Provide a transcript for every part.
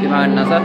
Gimana, Sar?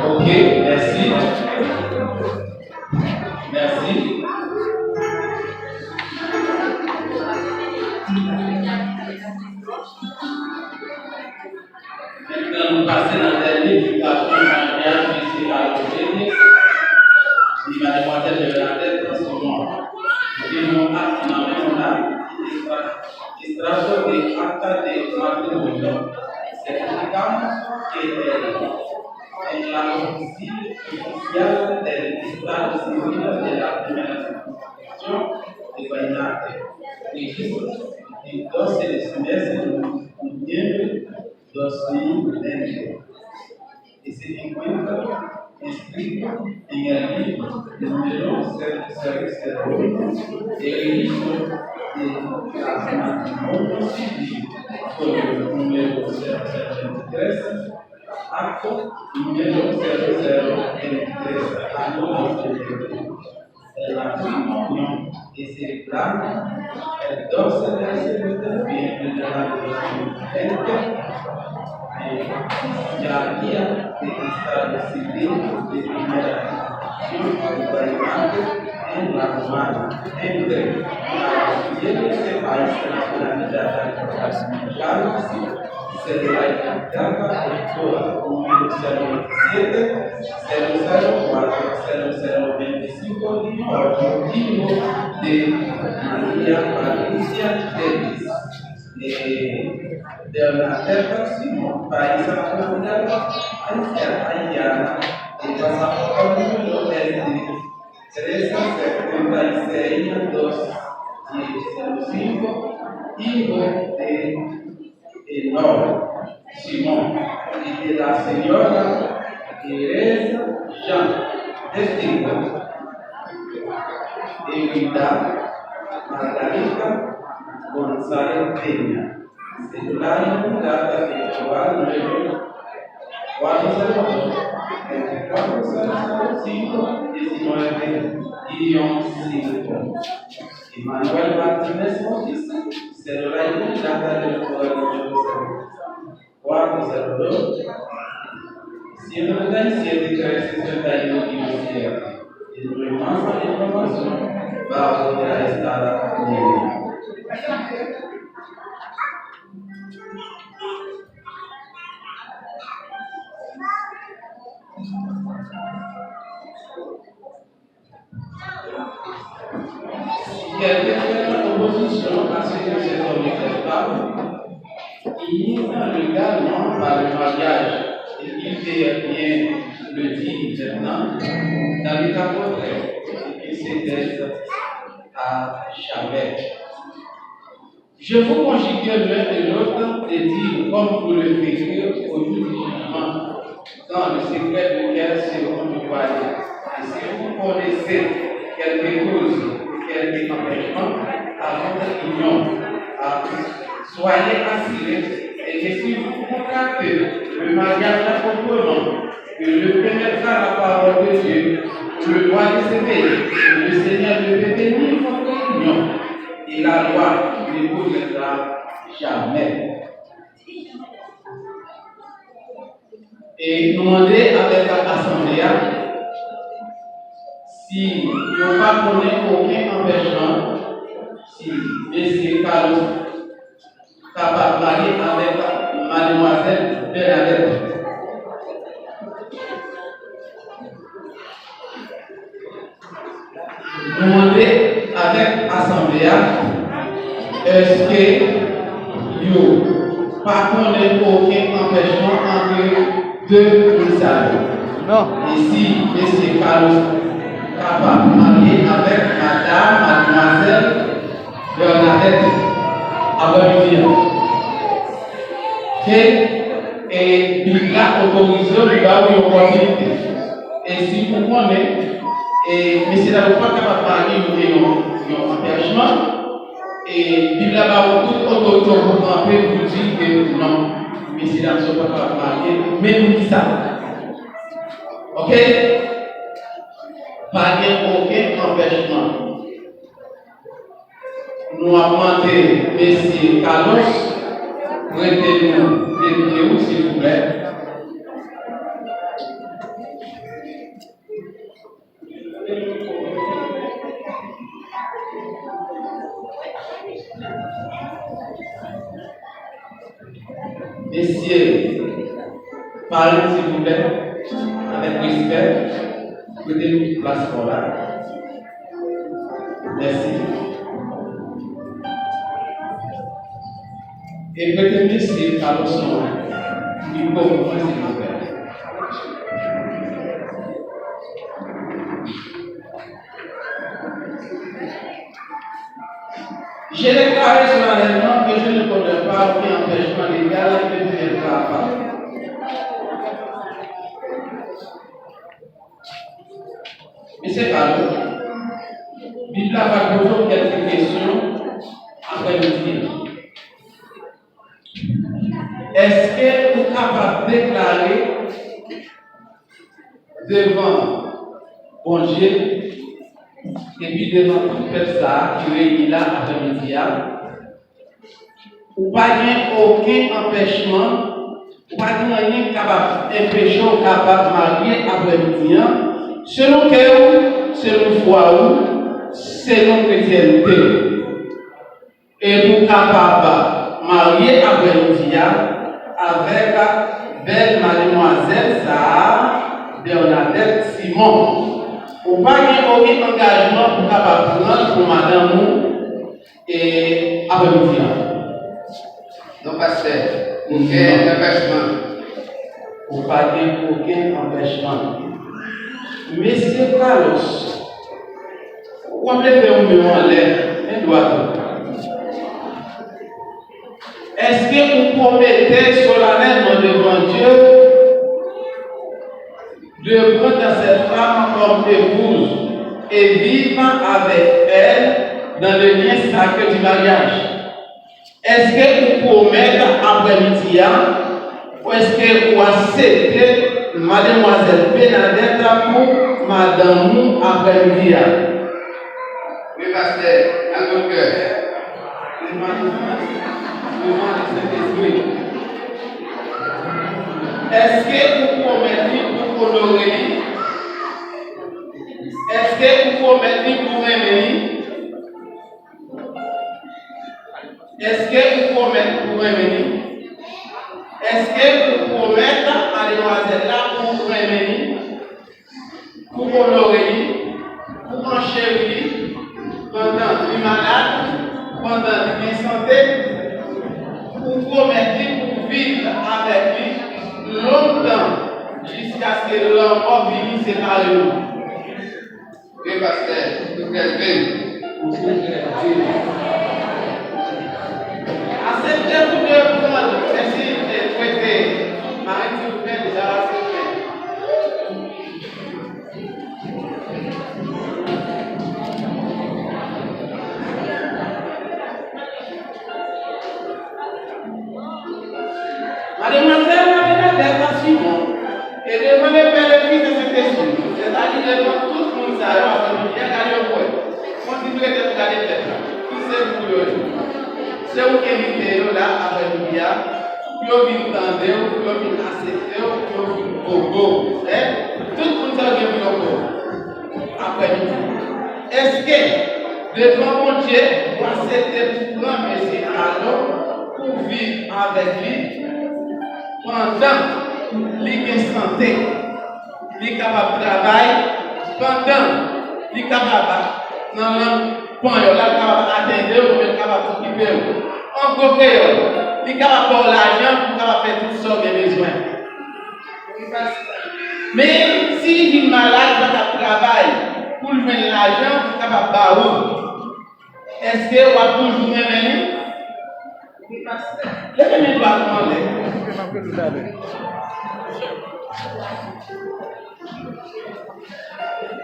Ok, merci. Merci. Maintenant, nous passons dans la dernière éducation familiale physique à l'obédience. Il va demander de la tête dans ce monde. Et mon acte dans le monde, extraction des actes de matrimonio, certificamos que en la oficina oficial del Estado Civil de la Primera Constitución de Guaynate, registro el 12 de noviembre 2020, y se encuentra escrito en el libro número 001 del registro de las matrimonios civil, con el número 023. Acto número 0023, año 2020. La reunión es celebrada el 12 de noviembre del año 2020 ya día de Estado Civil de Primera Constitución de Guaynate en la Romana, entre las siguientes países nacionalidades claro, se la doctora número 027 004 0025 objetivo de María Patricia Davis de la Terra Simón, país nacional haitiana, de pasaporte número 1376 2 5, hijo de Enoch, Simón, y de la señora Teresa Jean, testigo, Evita Margarita González Peña, celular y data de Jehová 9, 402, 2405, 19-5. Emmanuel Martínez Mortis, celular y data de Jehová 402, 197, 361 y 7. Y más información va a poder estar en línea. Quelqu'un fait l'opposition à ce que ces hommes ne pas, il également par le mariage, et il fait bien le dire maintenant, dans le cas contraire, et c'était à jamais. Je vous conjugue l'un et l'autre et dire, comme vous le faites au jour du jugement, dans le secret duquel seront nous parler. Et si vous connaissez quelque chose, quelque empêchement à votre union, soyez assurés et que si vous contractez le mariage proprement, que le permettra la parole de Dieu, le droit de se payer, le Seigneur ne peut bénir votre union et la loi ne vous laissera jamais. Et demander avec l'Assemblée si nous ne connaissons aucun empêchement, si M. Carlos est capable de parler avec Mademoiselle Bernadette. Demander avec l'Assemblée est-ce que nous ne connaissons aucun empêchement entre deux messages. Non. Et si M. Carlos est capable de marier avec Mademoiselle Bernadette avant de venir. Et il a autorisé le gars où il y a opportunité. Et si vous connaissez, et M. n'est pas capable de marier un empêchement, et il a toute autorité pour camper pour dire que non. Mais si la personne ne peut pas marier, même qui ça. Ok? Pas aucun empêchement. Nous avons demandé M. Carlos, prêtez-nous des vidéos, s'il vous plaît. Messieurs, parlez s'il vous plaît, avec respect, mettez-nous place pour là. Merci. Et prêtez-nous s'il Carlos son micro, s'il vous plaît. J'ai déclaré solennellement que je ne connais pas aucun empêchement légal que je ne pas faire. Monsieur Carlo, Bible va poser quelques questions après midi. Est-ce que vous êtes capable de déclarer devant bon Dieu et puis devant toute personne qui réunit là après-midi, ou pas aucun empêchement, ou pas rien capable d'empêcher ou capable de marier après-midi, selon que selon foi ou selon chrétienté. Et vous capable de marier après-midi avec la belle mademoiselle Sarah Bernadette Simon. Ou pas aucun engagement pour capable prendre pour madame et après-midi. Non, pasteur, aucun empêchement. Ou pas aucun empêchement. Monsieur Carlos, vous pouvez faire un mémoire en l'air, un doigt. promettait solennellement devant Dieu de prendre cette femme comme épouse et vivre avec elle dans le lien sacré du mariage. Est-ce que vous promettez après-midi ou est-ce que vous acceptez Mademoiselle Bernadette pour Madame après-midi? Oui, pasteur, à ton cœur. Est-ce que vous promettez pour honorer? Est-ce que vous promettez pour aimer? Est-ce que vous promettez pour aimer? Est-ce que vous promettez à mademoiselle là pour aimer, pour honorer, pour enchérir pendant une malade, pendant une santé, vous promettez pour vivre avec lui longtemps jusqu'à ce que l'homme vienne séparer nous? Oui, pasteur, tout est Acceptez-vous de prendre, merci de traiter. Marie, s'il vous plaît, déjà accepté. Mademoiselle Bernadette a suivi et devant le Père et le Fils de cet esprit, c'est-à-dire devant tout le monde, ça va bien aller au point. Continuez de regarder peut-être. Tout c'est pour eux. C'est vous qui invitez là avec nous, vous venez entendre, vous venez accepter, vous venez au beau. Tout le monde a bien au beau. Après nous. Est-ce que devant mon Dieu, vous acceptez pour prendre Messie à l'eau pour vivre avec lui pendant qu'il santé, qu'il est capable de travailler, pendant qu'il est capable atteindre ou bien capable d'occuper. En gros, il est capable d'avoir l'argent pour faire toutes sortes de besoins. Mais si il est malade, il va travailler pour lui faire l'argent, il est capable d'avoir. Est-ce que vous avez toujours même laissez-moi demander.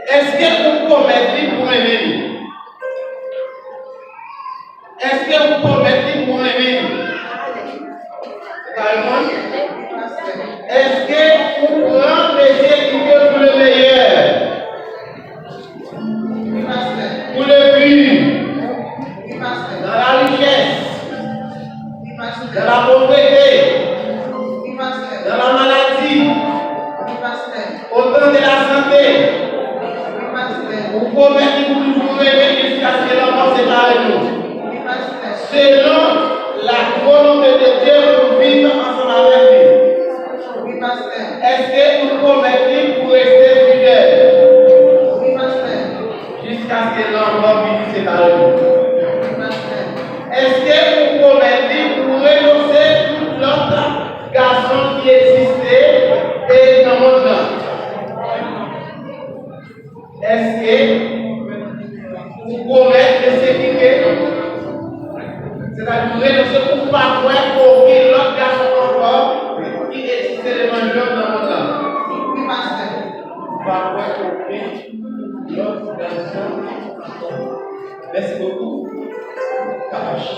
Est-ce que vous promettez pour aimer? Est-ce que vous promettez pour aimer? Est-ce que vous prenez plaisir pour le meilleur? Pour le but? Dans la richesse? Dans la pauvreté? Dans la maladie? Au temps de la santé? Vous promettez pour toujours aimer jusqu'à ce que l'enfant sépare nous. Selon la volonté de Dieu pour vivre ensemble avec lui. Est-ce que vous promettez pour rester fidèle? Jusqu'à ce que l'enfant vienne séparer nous. Est-ce que vous promettez pour renoncer tout l'autre garçon qui existait et dans mon temps? Est-ce que vous promettez de sécurité? C'est-à-dire renoncer pour ne pas voir aucun autre garçon encore qui existait devant l'homme dans mon temps. Pas voir aucun autre garçon. Merci beaucoup. Capache.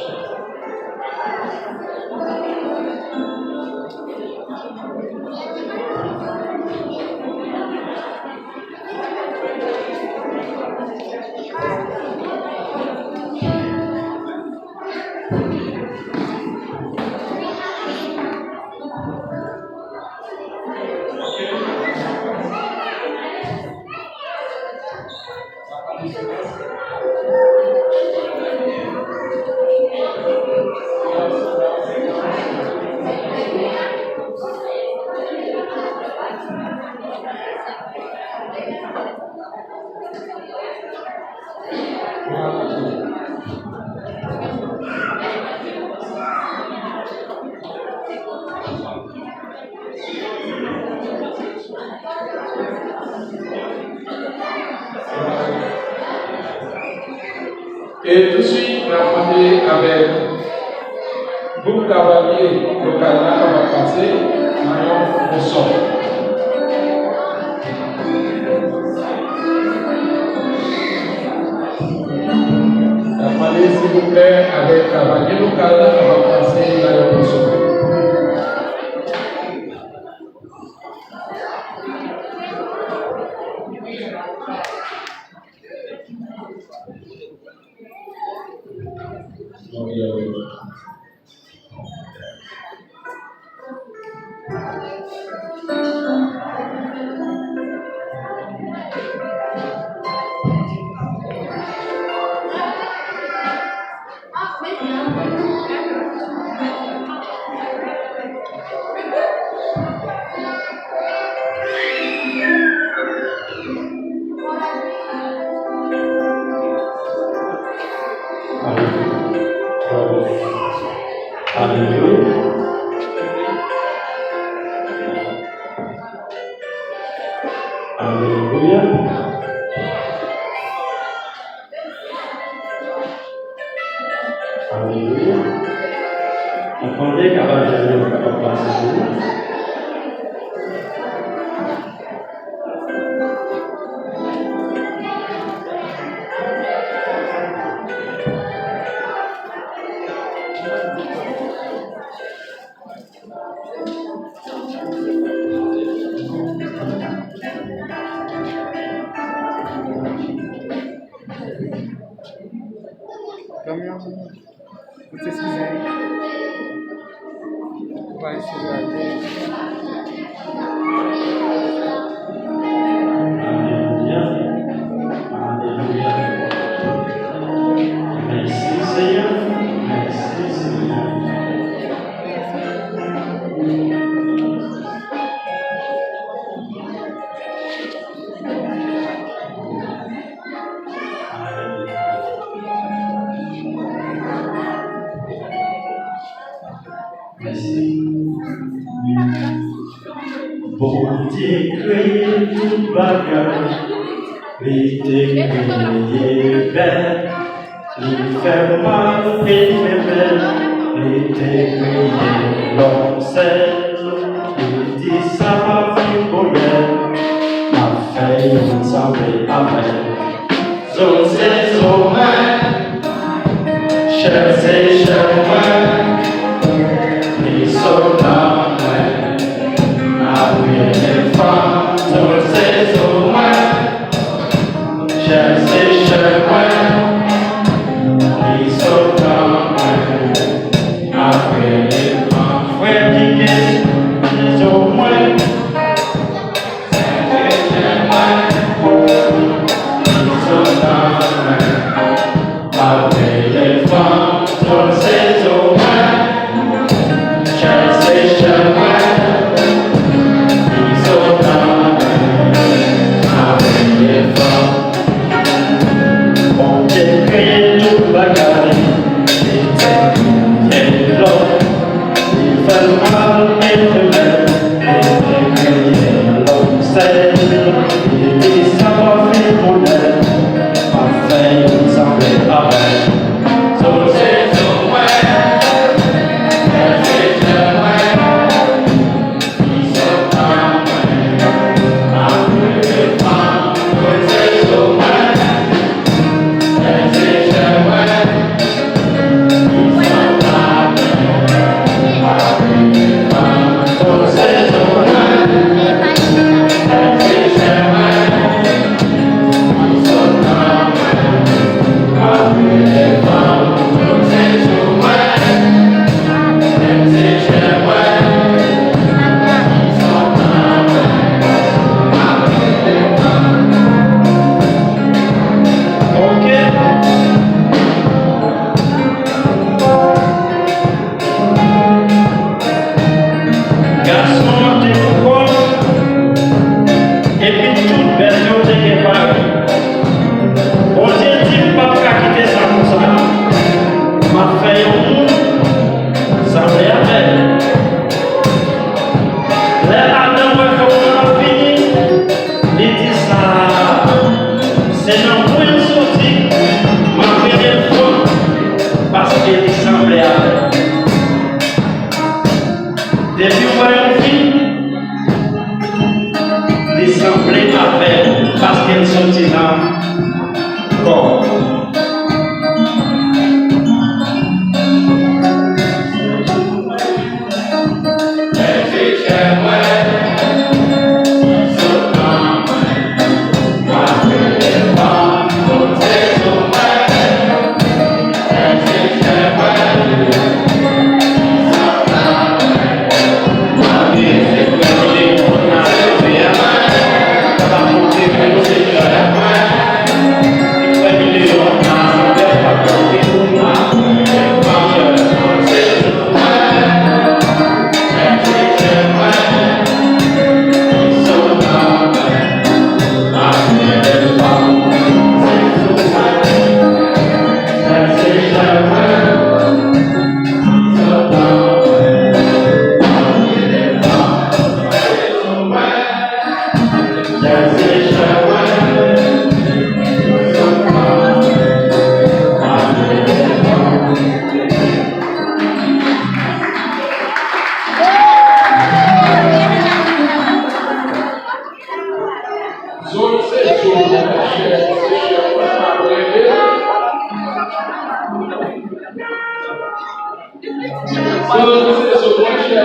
Et tout de suite, la famille avec Vous cavalier localement va passer, maillon au sol. Demandez s'il vous plaît avec cavalier local, on va passer maillon au sol.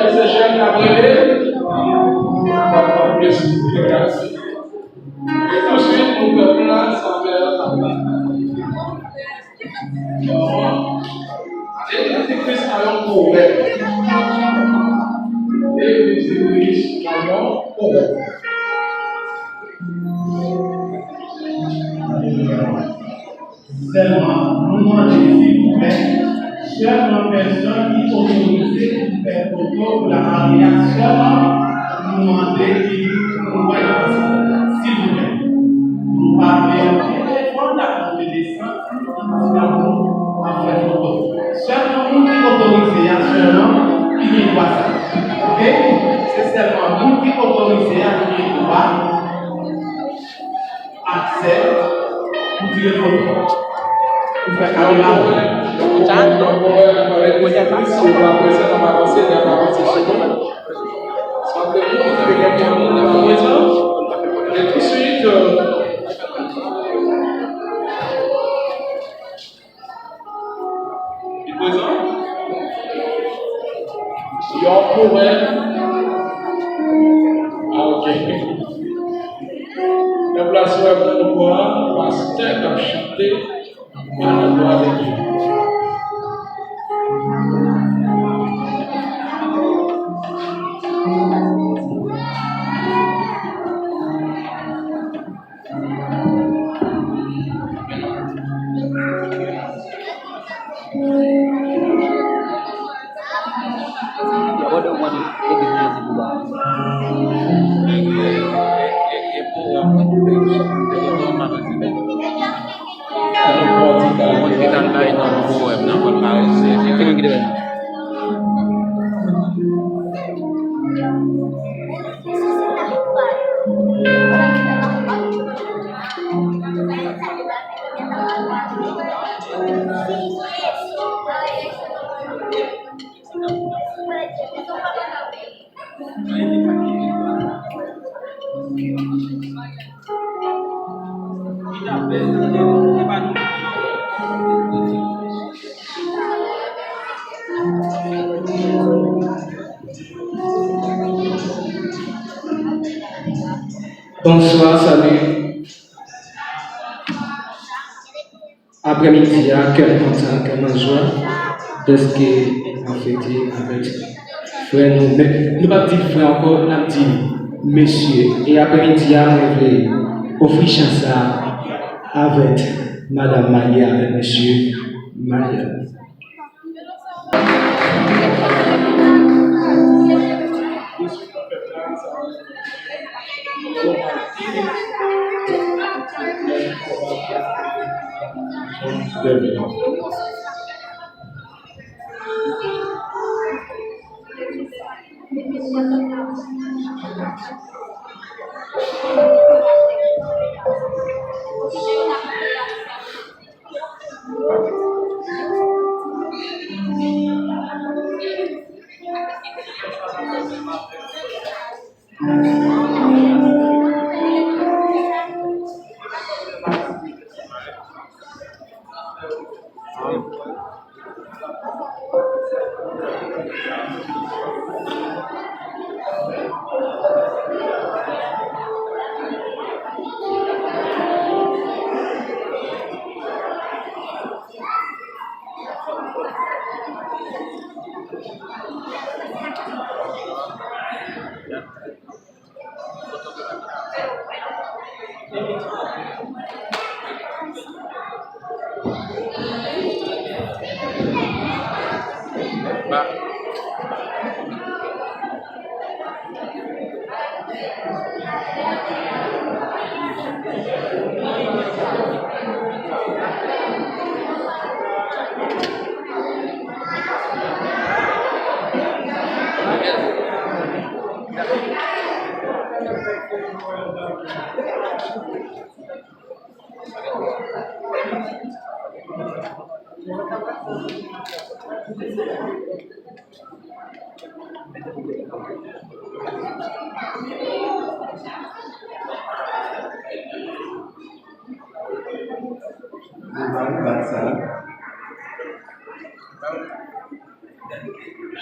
Você chega na banheira, merci. Et tout de suite, mon peuple là s'envers la main. Et l'Antéchrist a un problème. Et les églises ont un problème. Seulement, nous demandons s'il vous plaît, seulement personnes qui sont autorisées pour faire photo pour la mariage, seulement nous demandons qui nous voyons, s'il vous plaît. Nous parlons de la descente, nous avons à faire photo. Seulement nous qui autorisés, seulement qui ne voit ça. Ok? C'est seulement nous qui autorisés à qui ne voit accès pour tirer photo. Et tout de suite, il y a un problème. Ah, ok. La place où elle va voir, pasteur a chanté à la gloire de Dieu. Bonsoir, salut. Après-midi, quel content, quelle joie de ce qu'on a fêté avec frère nous. Mais nous pas dit frère encore, on a dit monsieur. Et après-midi, on voulait offrir chance avec Madame Maria, avec Monsieur Maria.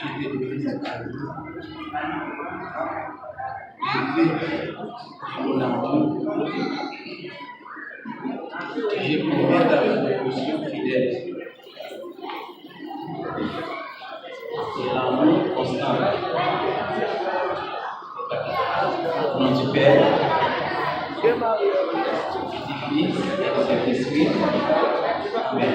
j'étais de Christ à lui. Mon amour, j'ai combien d'avocats fidèles. C'est l'amour constant. Nom du Père, du Fils et du Saint-Esprit. Amen.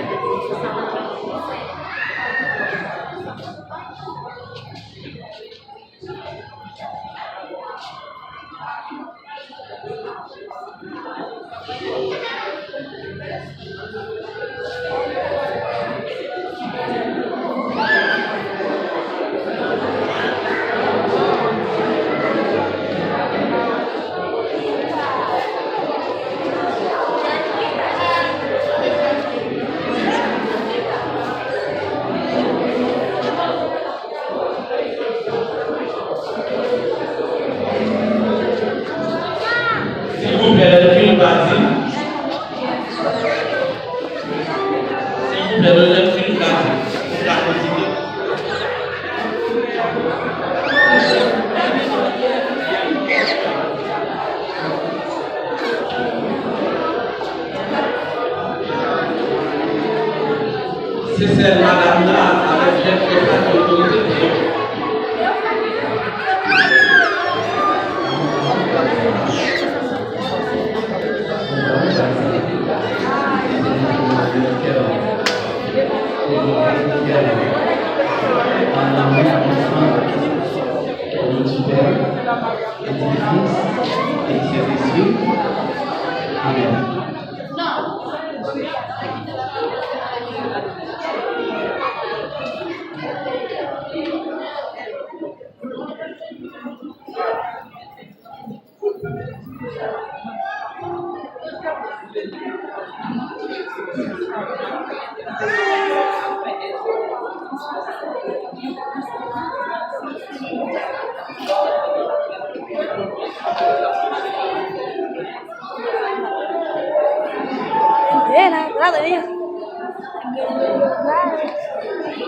C'est cette madame-là avec l'impression d'autorité.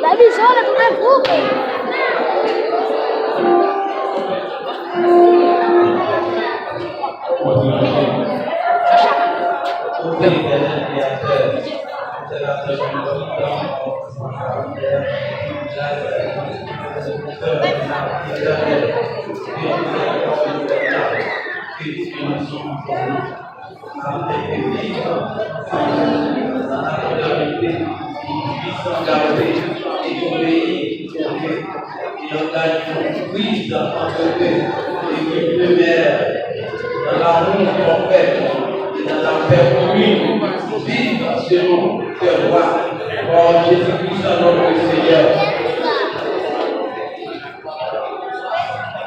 La visora, tu non fuoco! Dans l'amour prophète et dans la paix commune, vive selon tes voies, par Jésus-Christ notre Seigneur.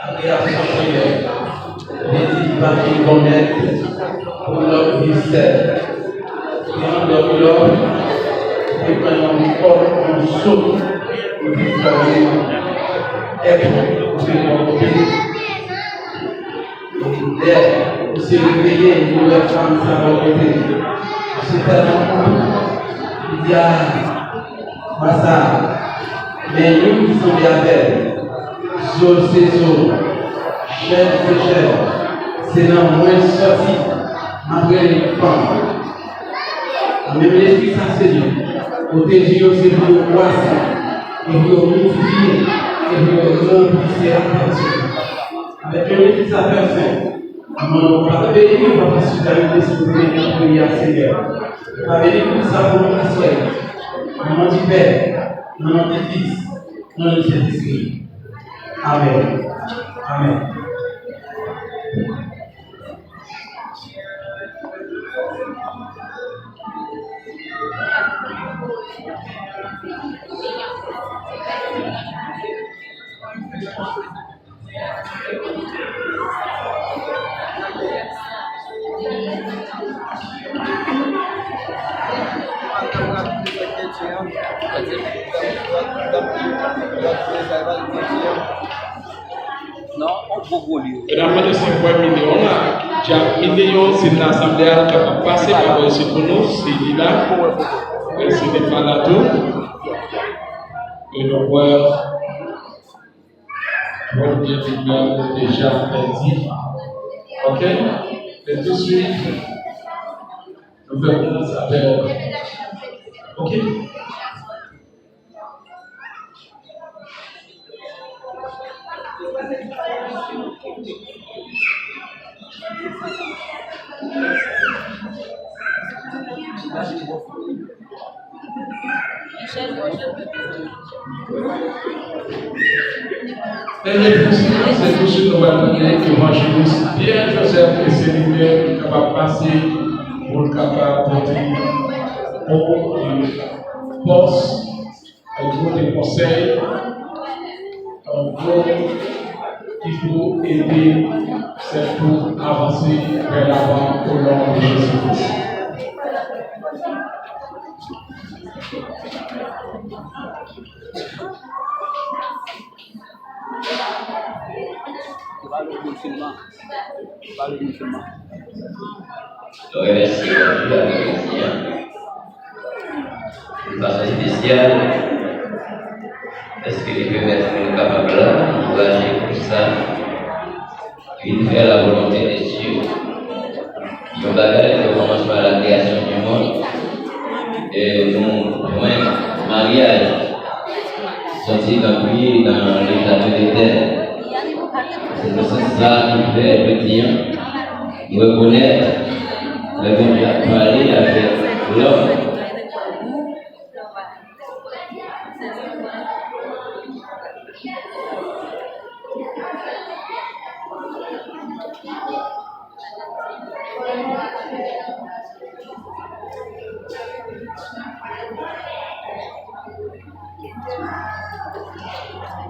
Agréation Seigneur, n'hésite pas à nous connaître pour notre ministère. Prions de l'homme et prenons encore un saut pour nous travailler. Être pour notre pays. Pour se réveiller, une nouvelle femme sans volonté. C'est tellement cool. Il y a Massa, mais nous qui sommes bien belles, Zol c'est Zol, chef c'est chef, c'est dans moins sorti, malgré les femmes. Même l'esprit s'enseigne, protéger aussi pour le croissant, et pour multiplier, et pour remplicer la personne. Avec le métier sa personne, on va bénir votre hospitalité si vous venez en prière, Seignor. On va bénir tout ça pour nous assurer. Au nom du Père, au nom du Fils, au nom du Saint-Esprit. Amen. Amen. Mesdames et 5 millions là, j'ai millions c'est l'assemblée qui va passer par ici pour nous, c'est là, ce n'est pas là tout. Et nous voyons Votre Dieu est déjà perdu. Ok? Et tout de suite, nous faisons commencer avec. Ok? Et les c'est tout ce que nous allons dire évangéliste Pierre Joseph et ses lumières qui sont capables de passer pour le capable de dire au poste, au des conseils, il faut aider cette pour avancer vers l'avant au nom de Jésus-Christ. Je remercie la Commission de façon spéciale parce que les permettre nous capables d'engager pour ça, de faire la volonté de Dieu. Ils ont bagage de commencer par la création du monde et nous, mariage, sorti compris dans l'état de l'Éternel. C'est ça qui fait le client reconnaître le bon Dieu a parlé avec l'homme.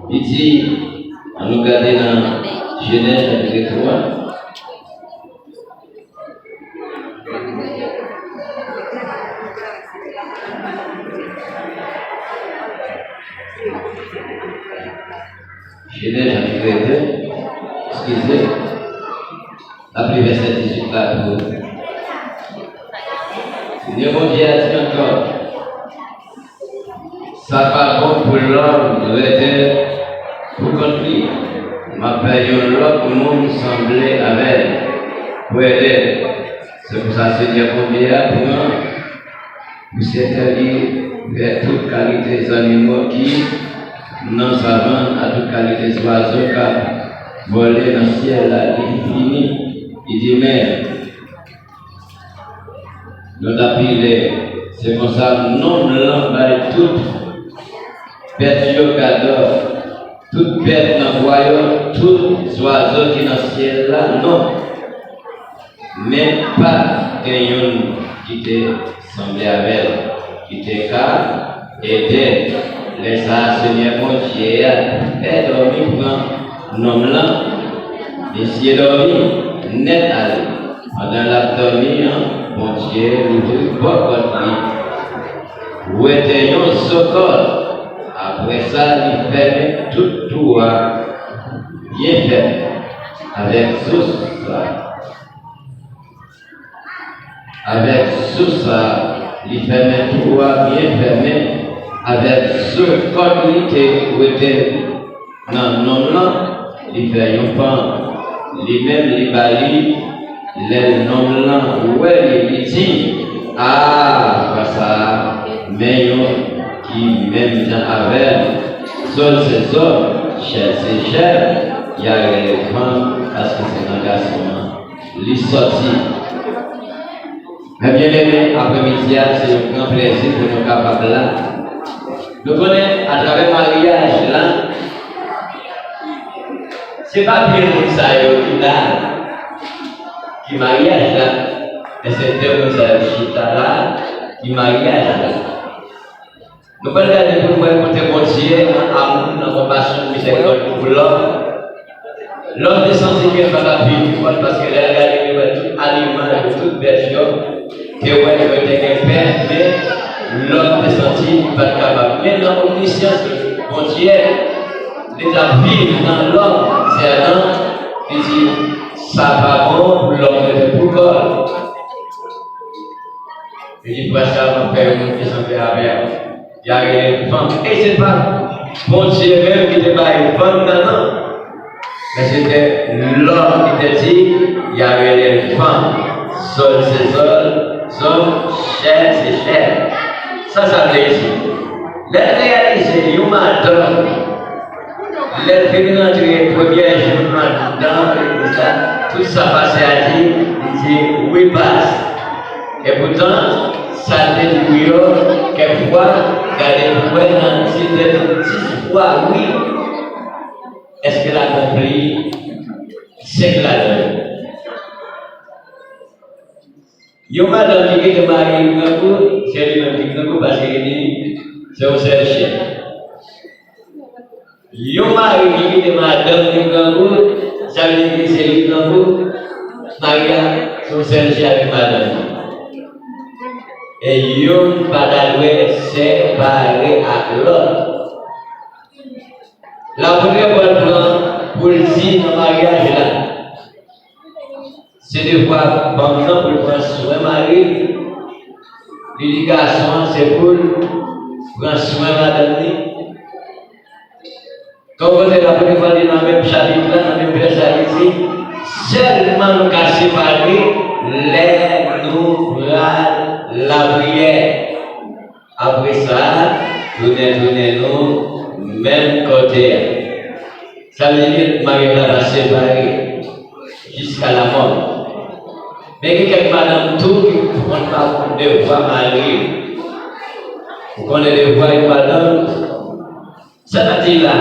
Ici, on nous garde dans Genèse chapitre 3. Genèse chapitre 2, excusez, après verset 18 là, Seigneur mon Dieu a dit encore, ça pas bon pour l'homme de l'être pour construire. Ma période l'autre monde semblait avec pour aider. C'est pour ça Seigneur mon Dieu a pour moi, vous s'établir vers toute qualité des animaux qui non savant à toute qualité des oiseaux qui volent dans le ciel là, infini. Il dit mais nous appelons, c'est comme ça, non blanc toute bête cador, toute bête dans le royaume, tout oiseau qui est dans le ciel là, non. Même pas quelqu'un qui t'est semblé avec, qui t'est calme, aider. Les Seigneur mon Dieu est dormi pour un homme là, et s'il est dormi, net à lui. Pendant la dormi, mon Dieu, nous pas contre lui. Où était un socol? Après ça, il ferme tout toit, bien fait, avec sous ça. Avec sous ça, il ferme tout toit, bien fermé. Avec ce qualité où était dans non là, il fait un pan, lui-même les balis, les non là, où il dit, ah, ça, mais qui même dans avec, seul ces hommes, cher c'est cher, il y a les femmes, parce que c'est un garçon, les sorti. Mais bien aimé, après-midi, c'est un grand plaisir pour nous capables là. Nous connaissons à travers le mariage là, c'est pas bien pour ça qui mariage là, mais c'est bien pour ça qui mariage là. Nous pouvons regarder pour nous écouter mon Dieu, amour, dans compassion, miséricorde pour l'homme. L'homme descend qu'il va la vie parce qu'elle a regardé tout aliment, toute version, que ouais, il va être père, mais l'homme descend pas capable. Mais dans l'omniscience de mon Dieu, l'état vivre dans l'homme, c'est un homme qui dit ça va bon pour l'homme, pour le corps. Il dit, voilà, ça va faire une qui s'en fait avec. Il y a une femme. Et c'est pas mon Dieu même qui n'est pas une femme, non. Mais c'était l'homme qui te dit, il y avait les femmes, sol c'est sol, chair c'est chair. Ça veut dire ici. Les réaliser, il m'a donné. Les féminins du premier jour, dans tout ça passé à dire, il dit oui passe. Et pourtant, ça te dit quelquefois, regardez-vous, si 10 fois oui. Est-ce qu'elle a compris? C'est que la donne. Il y a madame qui est mariée, c'est lui-même qui est parce qu'il dit c'est au chercher. Il y a mari qui est madame qui est ça veut dire que c'est lui qui est Maria, c'est au chercher avec madame. Et il y a une padouée séparée à l'autre. La première fois pour le dire dans le mariage là, c'est de voir pendant pour prendre soin mari, l'éducation c'est pour prendre soin madame. Quand vous êtes la première fois dans le même chapitre là, dans le même verset ici, seulement nous qu'à séparer les nous la prière. Après ça, tournez-nous même côté. Ça veut dire que Marie va séparer jusqu'à la mort. Mais quelques madame tout qui ne font pas de voix Marie. Vous connaissez les voix de madame. Ça veut dire là,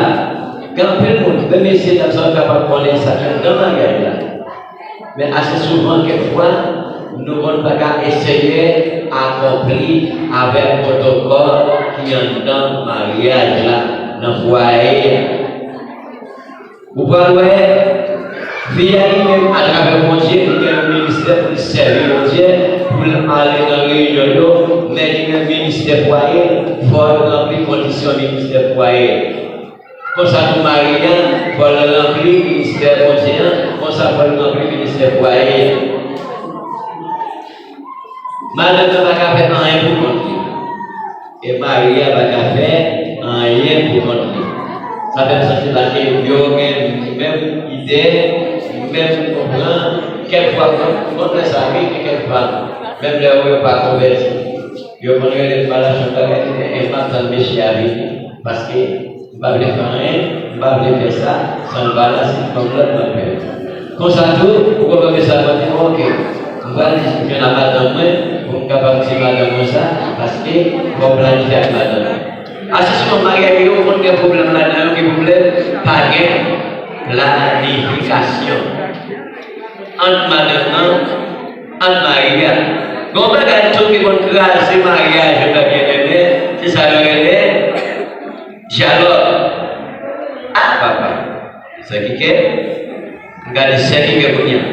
quand le monde, même si nous sommes capables de connaître ça dans le mariage là. Mais assez souvent, quelquefois, nous ne pouvons pas essayer d'accomplir avec le protocole qui est dans le mariage là. Dans le foyer. Vous parlez, via lui-même à travers mon Dieu, il y a un ministère pour servir mon Dieu, pour aller dans les réunions, mais il y a un ministère foyer, il faut remplir les conditions du ministère foyer. Comme ça, pour Marie, il faut remplir le ministère mon Dieu, comme ça, il faut remplir le ministère foyer. Madame ne va pas faire rien pour conduire. Et Marie va pas faire rien pour conduire. Ça fait sentir la même idée, même comprendre, quelquefois contre sa vie et quelquefois, même les où il pas converti. Il y a des malades qui sont importants de méchier avec parce que je ne vais pas faire rien, je ne vais pas faire ça, ça ne va pas c'est comme l'autre m'appelle. Comme ça, tout, pour qu'on ça, on va dire, ok, on va discuter la madame pour nous capable de madame ça, parce que pour planifier avec madame. Assis sur le mariage, il y a un problème là-dedans, qui problème, pas de planification. Entre madame, entre mariage. Quand on regarde tout qui vont craser le mariage, je vais bien aimer, c'est ça le relais. Jaloux. Ah, papa. C'est qui est? Regardez, c'est qui est pour nous.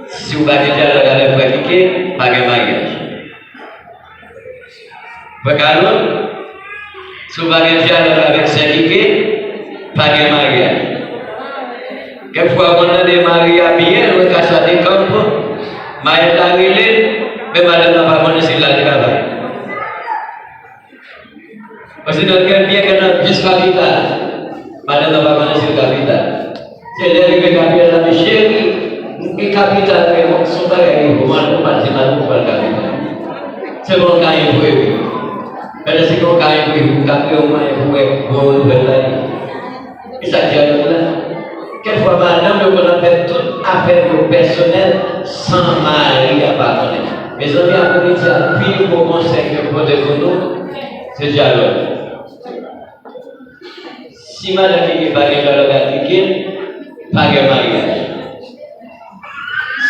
Si vous regardez déjà le regardez pour qui est, pas de mariage. Regardez. Si vous regardez déjà le regardez c'est qui est, pas de mariage. Quelquefois, on a des mariages bien, on a ça des campes, mais la relève, mais madame n'a pas connu si la travail. Parce que dans le bien qu'on a plus capital, madame n'a pas connu si le capital. C'est l'air que capital a chéri, le capital est son bagage, comment on va dire pour le capital. C'est bon quand il faut. Mais c'est quand il faut, vous captez au moins pour vous faire la vie. Et ça tient là. Quelquefois, madame, on a fait toute affaire personnelle sans mari à pardonner. Mes amis, après, il y a pire pour conseil que pour nous, c'est dialogue. Si madame qui n'est pas de dialogue appliqué, pas de mariage.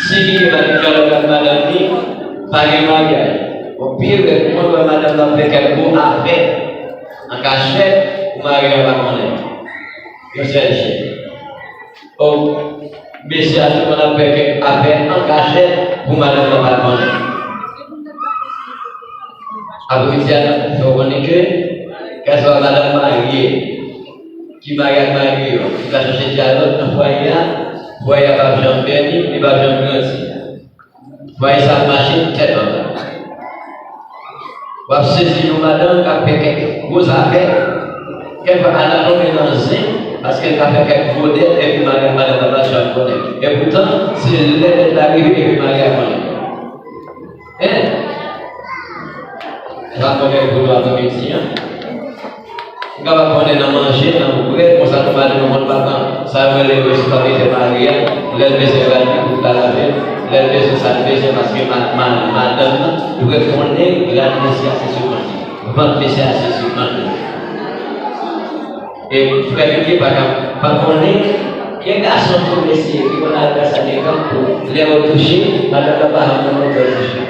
Si qui n'est pas de dialogue avec madame, pas de mariage. Au pire, quand madame a fait quelque chose à faire, en cachette, le mari va connaître. Je sais. Oh, mais c'est à ce qu'on appelle en cachette pour madame ne pas connaître. Après, il faut connaître qu'elle soit madame mariée, qui marie avec mariée, qui va chercher dialogue dans le foyer, va jamais béni, il va jamais grandir. Voyez sa machine tête en bas. Vous avez saisi une madame qui a fait quelques grosses affaires, qu'elle va à la remélanger. parce qu'elle va faire quelques modèles et puis Maria madame la chambre connaît. Et pourtant, c'est l'aide d'arriver et puis Maria connaît. Hein? Je vais connaître pour l'après-midi. Quand on va dans manger, dans le bread, on s'en va dans le monde vacant. Ça veut dire que c'est comme les Maria, l'aide de se laver pour la laver, l'aide de se salver parce que madame, vous connaissez la négociation sur moi. Votre négociation sur moi. Et frère, qui par contre, il y a un garçon progressif qui va aller à sa maison pour les retoucher, madame va pas avoir de retoucher.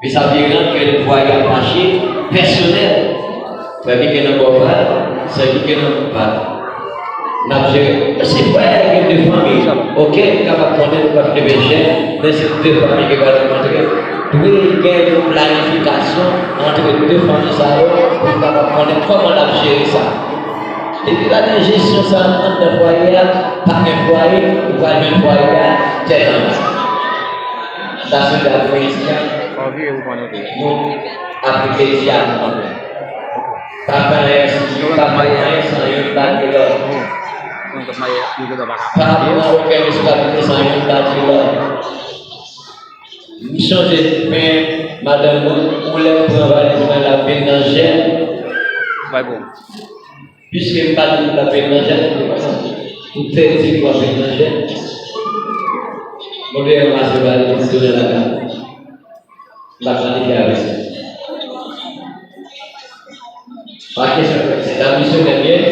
Mais ça veut dire que le voyage marché personnel, ça veut dire que nous ne pouvons pas, ça veut dire que nous ne pouvons pas. C'est vrai qu'il y a deux familles, ok, capable de connaître le peuple de péché, mais c'est deux familles qui vont rencontrer. Il y a une planification entre les deux familles pour connaître comment la gérer ça. Et puis la gestion, ça entre le foyer, par un foyer, ou par un foyer, c'est un. Ça c'est la poésie. Nous appliquons ici à nous. Papa est sans une date de l'or. Papa auquel nous sommes sans une date de l'or. Nous changeons de pain, madame, ou les travailler dans la pénangère. Puisque nous parlons de la pénangère, nous faisons quoi pénangère? Nous devons ramasser la gamme. La planifier avec ça. La question, c'est la mission dernière,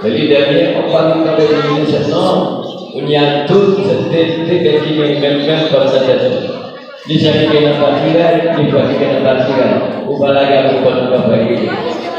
le leader dernier, on va nous parler de l'union. Il y a toutes ces techniques même comme ça. Les gens qui sont dans la partie, les gens qui sont dans la partie, ou pas la gamme, ou pas la gamme.